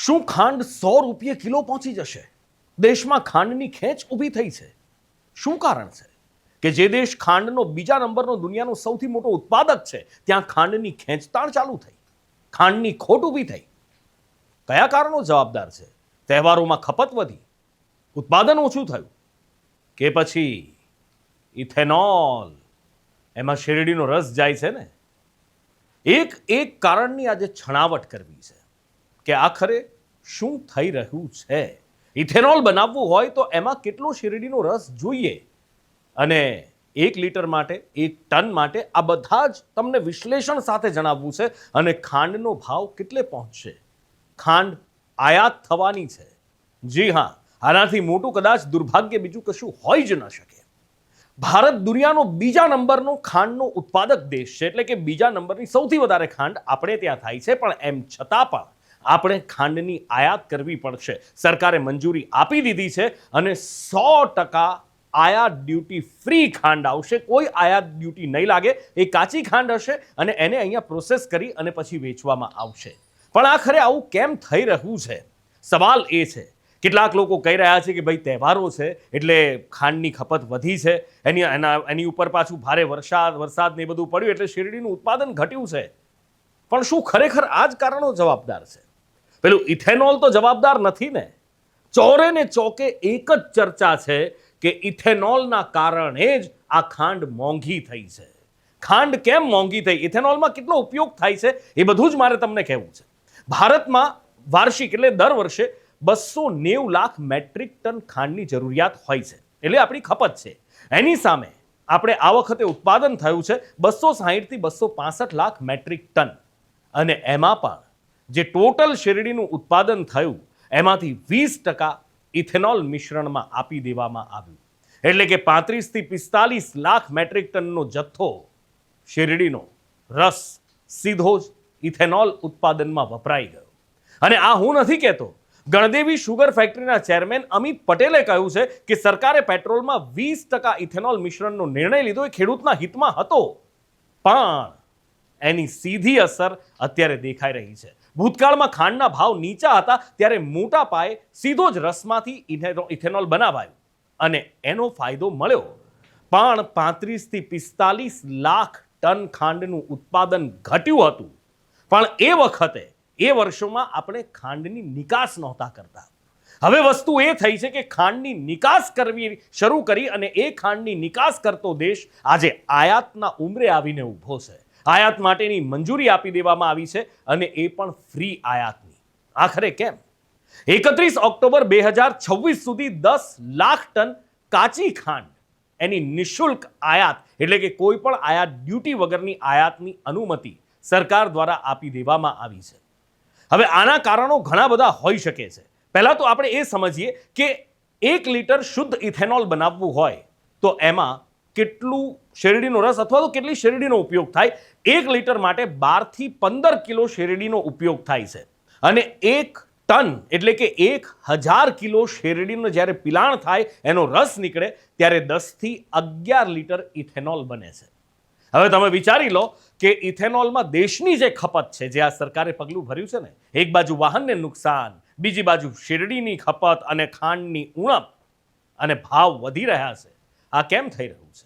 શું ખાંડ 100 રૂપિયે કિલો પહોંચી જશે? દેશમાં ખાંડની ખેંચ ઊભી થઈ છે. શું કારણ છે કે જે દેશ ખાંડનો બીજા નંબરનો દુનિયાનો સૌથી મોટો ઉત્પાદક છે ત્યાં ખાંડની ખેંચતાણ ચાલુ થઈ, ખાંડની ખોટ ઊભી થઈ? કયા કારણો જવાબદાર છે? તહેવારોમાં ખપત વધી, ઉત્પાદન ઓછું થયું, કે પછી ઇથેનોલ, એમાં શેરડીનો રસ જાય છે ને? એક કારણની આજે છણાવટ કરવી છે કે આખરે શું થઈ રહ્યું છે. ઇથેનોલ બનાવવું હોય તો એમાં કેટલો શેરડીનો રસ જોઈએ, અને 1 લીટર માટે, 1 ટન માટે આ બધા જ તમને વિશ્લેષણ સાથે જણાવવું છે. અને ખાંડનો ભાવ કેટલે પહોંચશે? ખાંડ આયાત થવાની છે. જી હા, આનાથી મોટું કદાચ દુર્ભાગ્ય બીજું કશું હોઈ જ ન શકે. ભારત દુનિયાનો બીજા નંબરનો ખાંડનો ઉત્પાદક દેશ છે, એટલે કે બીજા નંબરની સૌથી વધારે ખાંડ આપણે ત્યાં થાય છે. પણ એમ છતાં પણ આપણે ખાંડની આયાત કરવી પડશે. સરકારે મંજૂરી આપી દીધી છે અને 100% આયાત ડ્યુટી ફ્રી ખાંડ આવશે. કોઈ આયાત ડ્યુટી નહીં લાગે. એ કાચી ખાંડ હશે અને એને અહીંયા પ્રોસેસ કરી અને પછી વેચવામાં આવશે. પણ આખરે આવું કેમ થઈ રહ્યું છે? સવાલ એ છે. કેટલાક લોકો કહી રહ્યા છે કે ભાઈ તહેવારો છે એટલે ખાંડની ખપત વધી છે, એની ઉપર પાછું ભારે વરસાદ ને બધું પડ્યું એટલે શેરડીનું ઉત્પાદન ઘટ્યું છે. પણ શું ખરેખર આ જ કારણો જવાબદાર છે? પેલું ઇથેનોલ તો જવાબદાર નથી ને? ચોરે ને ચોકે એક જ ચર્ચા છે કે ઇથેનોલના કારણે જ આ ખાંડ મોંઘી થઈ છે. ખાંડ કેમ મોંઘી થઈ? ઇથેનોલમાં કેટલો ઉપયોગ થાય છે એ બધું જ મારે તમને કહેવું છે. ભારતમાં વાર્ષિક એટલે દર વર્ષે 290 લાખ મેટ્રિક ટન ખાંડની જરૂરિયાત હોય છે, એટલે આપણી ખપત છે. એની સામે આપણે આ વખતે ઉત્પાદન થયું છે 260 થી 265 લાખ મેટ્રિક ટન. અને એમાં પણ જે ટોટલ શેરડીનું ઉત્પાદન થયું એમાંથી 20% ઇથેનોલ મિશ્રણમાં આપી દેવામાં આવ્યું. એટલે કે 35 થી 45 લાખ મેટ્રિક ટનનો જથ્થો શેરડીનો રસ સીધો જ ઇથેનોલ ઉત્પાદનમાં વપરાઈ ગયો. અને આ હું નથી કહેતો. ગણદેવી શુગર ફેક્ટરીના ચેરમેન અમિત પટેલે કહ્યું છે કે સરકારે પેટ્રોલમાં 20% ઇથેનોલ મિશ્રણનો નિર્ણય લીધો એ ખેડૂતના હિતમાં હતો. પણ એની સીધી અસર અત્યારે દેખાઈ રહી છે. ભૂતકાળમાં ખાંડના ભાવ નીચા હતા ત્યારે મોટા પાયે સીધો જ રસમાંથી ઇથેનોલ બનાવાયું અને એનો ફાયદો મળ્યો. પણ 35 થી 45 લાખ ટન ખાંડનું ઉત્પાદન ઘટ્યું હતું. પણ એ વખતે એ વર્ષોમાં આપણે ખાંડની નિકાસ નહોતા કરતા. હવે વસ્તુ એ થઈ છે કે ખાંડની નિકાસ કરવી શરૂ કરી અને એ ખાંડની નિકાસ કરતો દેશ આજે આયાતના ઉંબરે આવીને ઊભો છે. આયાત માટેની મંજૂરી આપી દેવામાં આવી છે અને એ પણ ફ્રી આયાતની. આખરે કેમ? 31 ઓક્ટોબર 2026 સુધી 10 લાખ ટન કાચી ખાંડ એની નિઃશુલ્ક આયાત એટલે કે કોઈ પણ આયાત ડ્યુટી વગરની આયાતની અનુમતિ સરકાર દ્વારા આપી દેવામાં આવી છે. હવે આના કારણો ઘણા બધા હોઈ શકે છે. પહેલા તો આપણે એ સમજીએ કે 1 લીટર શુદ્ધ ઇથેનોલ બનાવવું હોય તો એમાં કેટલું શેરડીનો રસ અથવા તો કેટલી શેરડીનો ઉપયોગ થાય? 1 લીટર માટે 12 થી 15 કિલો શેરડીનો ઉપયોગ થાય છે. અને 1 ટન એટલે કે 1000 કિલો શેરડીનો જ્યારે પિલાણ થાય, એનો રસ નીકળે ત્યારે 10 થી 11 લીટર ઇથેનોલ બને છે. હવે તમે વિચારી લો કે ઇથેનોલમાં દેશની જે ખપત છે, જે આ સરકારે પગલું ભર્યું છે ને, એક બાજુ વાહનને નુકસાન, બીજી બાજુ શેરડીની ખપત અને ખાંડની ઉણપ, અને ભાવ વધી રહ્યા છે. આ કેમ થઈ રહ્યું છે?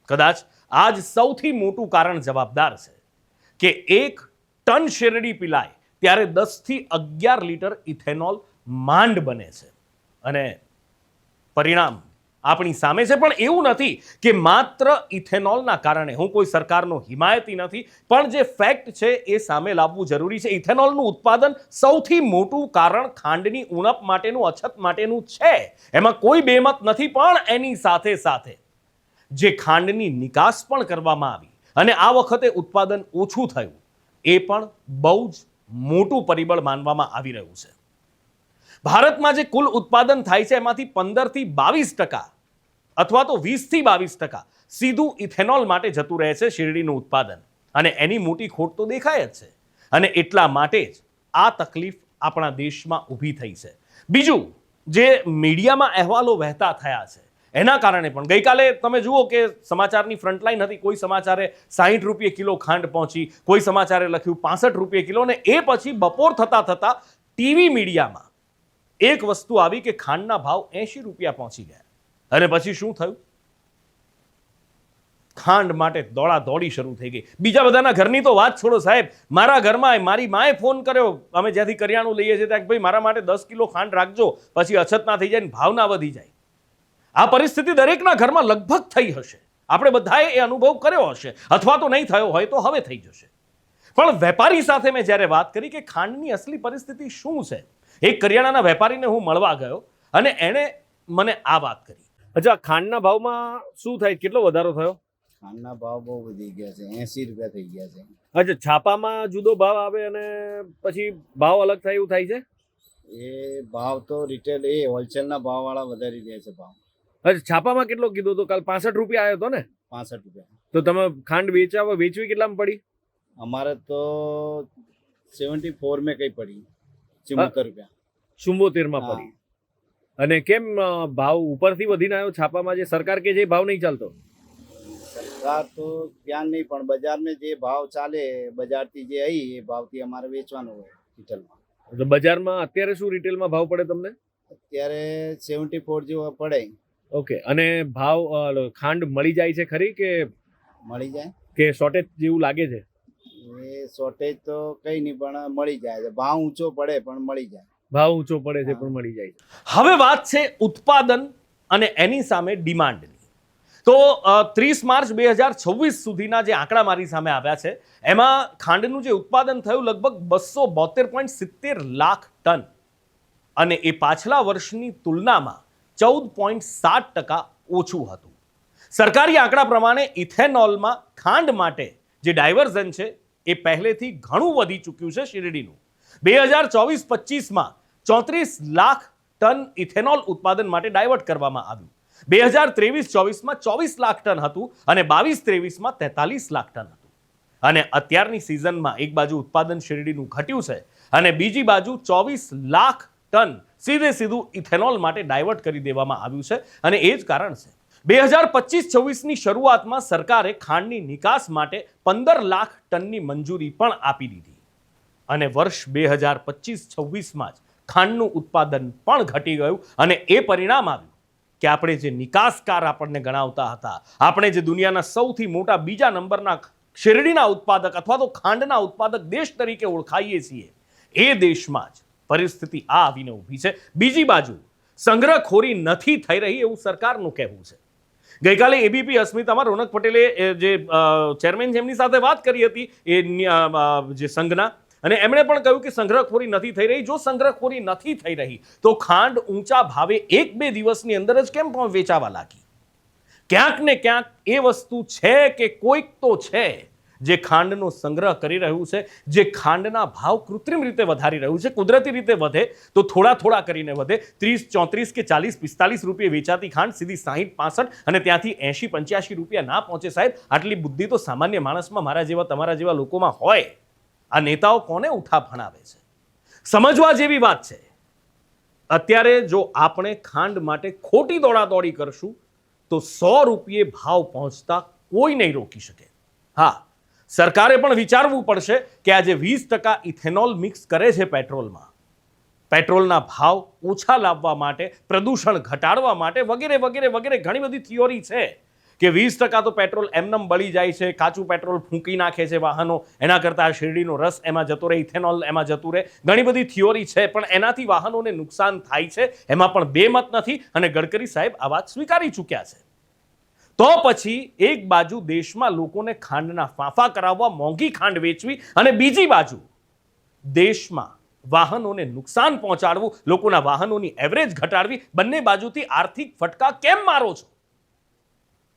કદાચ આ જ સૌથી મોટું કારણ જવાબદાર છે કે 1 ટન શેરડી પીલાય ત્યારે 10 થી 11 લીટર ઇથેનોલ માંડ બને છે. અને પરિણામ આપણી સામે છે. પણ એવું નથી કે માત્ર ઇથેનોલના કારણે. હું કોઈ સરકારનો હિમાયતી નથી, પણ જે ફેક્ટ છે એ સામે લાવવું જરૂરી છે. ઇથેનોલનું ઉત્પાદન સૌથી મોટું કારણ ખાંડની ઉણપ માટેનું, અછત માટેનું છે. એમાં કોઈ બેમત નથી. પણ એની સાથે સાથે જે ખાંડની નિકાસ પણ કરવામાં આવી અને આ વખતે ઉત્પાદન ઓછું થયું, એ પણ બહુ જ મોટું પરિબળ માનવામાં આવી રહ્યું છે. ભારતમાં જે કુલ ઉત્પાદન થાય છે એમાંથી 15 થી 22% અથવા તો 20 થી 22% સીધું ઇથેનોલ માટે જતું રહે છે, શેરડીનું ઉત્પાદન. અને એની મોટી ખોટ તો દેખાય જ છે. અને એટલા માટે જ આ તકલીફ આપણા દેશમાં ઊભી થઈ છે. બીજું, જે મીડિયામાં અહેવાલો વહેતા થયા છે એના કારણે પણ ગઈકાલે તમે જુઓ કે સમાચારની ફ્રન્ટલાઈન હતી. કોઈ સમાચારે 60 રૂપિયે કિલો ખાંડ પહોંચી, કોઈ સમાચારે લખ્યું 65 રૂપિયે કિલો, ને એ પછી બપોર થતા ટીવી મીડિયામાં એક વસ્તુ આવી કે ખાંડના ભાવ 80 રૂપિયા પહોંચી ગયા, અને પછી શું થયું? ખાંડ માટે દોડી શરૂ થઈ ગઈ. બીજા બધાના ઘરની તો વાત છોડો સાહેબ, મારા ઘરમાં મારી માએ ફોન કર્યો, અમે જ્યાંથી કરિયાણું લઈએ છીએ ત્યાં, ભાઈ મારા માટે 10 કિલો ખાંડ રાખજો, પછી અછત ના થઈ જાય ને ભાવ ના વધી જાય. આ પરિસ્થિતિ દરેકના ઘરમાં લગભગ થઈ હશે. આપણે બધાએ એ અનુભવ કર્યો હશે, અથવા તો નહીં થયો હોય તો હવે થઈ જશે. પણ વેપારી સાથે મેં જ્યારે વાત કરી કે ખાંડની અસલી પરિસ્થિતિ શું છે, એક કરિયાણાના વેપારીને હું મળવા ગયો અને એણે મને આ વાત કરી. અચ્છા, ખાંડના ભાવમાં શું થાય, કેટલો વધારો થયો? ખાંડના ભાવ બહુ વધી ગયા છે, 80 રૂપિયા થઈ ગયા છે. અચ્છા, છાપામાં જુદો ભાવ આવે અને પછી ભાવ અલગ થાય એવું થાય છે? એ ભાવ તો રિટેલ હોલસેલના ભાવ વાળા વધારી દે છે ભાવ. અચ્છા, છાપામાં કેટલો કીધો તો? કાલ 65 રૂપિયા આવ્યો હતો ને? 65 રૂપિયા. તો તમે ખાંડ વેચવી કેટલામાં પડી? અમારે તો 74 में કઈ પડી, 74 રૂપિયા. 74 માં પડી. અને કેમ ભાવ ઉપરથી વધીને આવ્યો છાપામાં? જે સરકાર કે જે ભાવ નહીં ચાલતો? સરકાર તો ધ્યાન નહીં, પણ બજારમાં જે ભાવ ચાલે, બજારથી જે આવી એ ભાવથી અમારે વેચવાનું હોય રિટેલમાં. તો બજારમાં અત્યારે શું રિટેલમાં ભાવ પડે તમને? અત્યારે 74 જેવો પડે. ઓકે. અને ભાવ ખાંડ મળી જાય છે ખરી કે મળી જાય કે શોર્ટેજ જેવું લાગે છે? એ શોર્ટેજ તો કઈ નહીં, પણ મળી જાય છે. ભાવ ઊંચો પડે પણ મળી જાય. ભાવ ઊંચો પડે છે પણ મળી જાય છે. હવે વાત છે ઉત્પાદન અને એની સામે ડિમાન્ડની. તો 30 માર્ચ 2026 સુધીના જે આંકડા મારી સામે આવ્યા છે, એમાં ખાંડનું જે ઉત્પાદન થયું લગભગ 272.70 લાખ ટન, અને એ પાછલા વર્ષની તુલનામાં 14.7% ઓછું હતું. સરકારી આંકડા પ્રમાણે ઇથેનોલમાં ખાંડ માટે જે ડાયવર્ઝન છે એ પહેલેથી ઘણું વધી ચૂક્યું છે. શિરડીનું 2024-25માં 34 લાખ ટન ઇથેનોલ ઉત્પાદન માટે ડાયવર્ટ કરવામાં આવ્યું. 2023-24માં 24 લાખ ટન હતું અને 22-23માં 43 લાખ ટન હતું. અને અત્યારની સિઝનમાં એક બાજુ ઉત્પાદન શિરડીનું ઘટ્યું છે અને બીજી બાજુ 24 લાખ ટન સીધું ઇથેનોલ માટે ડાયવર્ટ કરી દેવામાં આવ્યું છે. અને એ જ કારણ છે 2025-26ની શરૂઆતમાં સરકારે ખાંડની નિકાસ માટે 15 લાખ ટનની મંજૂરી પણ આપી દીધી, અને વર્ષ 2025-26માં જ ખાંડનું ઉત્પાદન પણ ઘટી ગયું. અને એ પરિણામ આવ્યું કે આપણે જે નિકાસકાર આપણને ગણાવતા હતા, આપણે જે દુનિયાના સૌથી મોટા બીજા નંબરના શેરડીના ઉત્પાદક અથવા તો ખાંડના ઉત્પાદક દેશ તરીકે ઓળખાઈએ છીએ, એ દેશમાં જ પરિસ્થિતિ આ આવીને ઊભી છે. બીજી બાજુ સંગ્રહખોરી નથી થઈ રહી એવું સરકારનું કહેવું છે. ગઈકાલે એબીપી અસ્મિતામાં રોનક પટેલે જે ચેરમેન જેમની સાથે વાત કરી હતી એ જે સંઘના, અને એમણે પણ કહ્યું કે સંગ્રહખોરી નથી થઈ રહી. જો સંગ્રહખોરી નથી થઈ રહી તો ખાંડ ઊંચા ભાવે 1-2 દિવસની અંદર જ કેમ વેચાવા લાગી? ક્યાંક ને ક્યાંક એ વસ્તુ છે કે કોઈક તો છે જે ખાંડનો સંગ્રહ કરી રહ્યું છે, જે ખાંડના ભાવ કૃત્રિમ રીતે વધારી રહ્યું છે. કુદરતી રીતે વધે તો થોડા કરીને વધે. 30, 34 કે 40, 45 રૂપિયા વેચાતી ખાંડ સીધી 60, 65 અને ત્યાંથી 80, 85 રૂપિયા ના પહોંચે. સાહેબ, આટલી બુદ્ધિ તો સામાન્ય માણસમાં, મારા જેવા તમારા જેવા લોકોમાં હોય. આ નેતાઓ કોને ઉઠા ભણાવે છે? સમજવા જેવી વાત છે. અત્યારે જો આપણે ખાંડ માટે ખોટી દોડાદોડી કરશું તો 100 રૂપિયે ભાવ પહોંચતા કોઈ નહીં રોકી શકે. હા, સરકારે પણ વિચારવું પડશે કે આજે 20% ઇથેનોલ મિક્સ કરે છે પેટ્રોલમાં, પેટ્રોલના ભાવ ઓછા લાવવા માટે, પ્રદૂષણ ઘટાડવા માટે વગેરે વગેરે વગેરે ઘણી બધી થિયોરી છે કે 20% તો પેટ્રોલ એમનેમ બળી જાય છે, કાચું પેટ્રોલ ફૂંકી નાખે છે વાહનો, એના કરતાં શેરડીનો રસ એમાં જતો રહે, ઇથેનોલ એમાં જતું રહે. ઘણી બધી થિયોરી છે, પણ એનાથી વાહનોને નુકસાન થાય છે, એમાં પણ બેમત નથી. અને ગડકરી સાહેબ આ વાત સ્વીકારી ચૂક્યા છે. તો પછી એક બાજુ દેશમાં લોકોને ખાંડના ફાંફા કરાવવા, મોંઘી ખાંડ વેચવી, અને બીજી બાજુ દેશમાં વાહનોને નુકસાન પહોંચાડવું, લોકોના વાહનોની એવરેજ ઘટાડવી, બંને બાજુથી આર્થિક ફટકા કેમ મારો છો?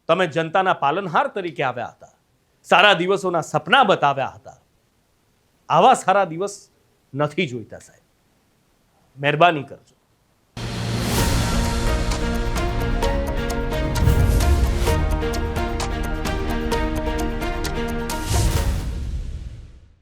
તમે જનતાના પાલનહાર તરીકે આવ્યા હતા, સારા દિવસોના સપના બતાવ્યા હતા. આવા સારા દિવસ નથી જોઈતા સાહેબ. મહેરબાની કરજો.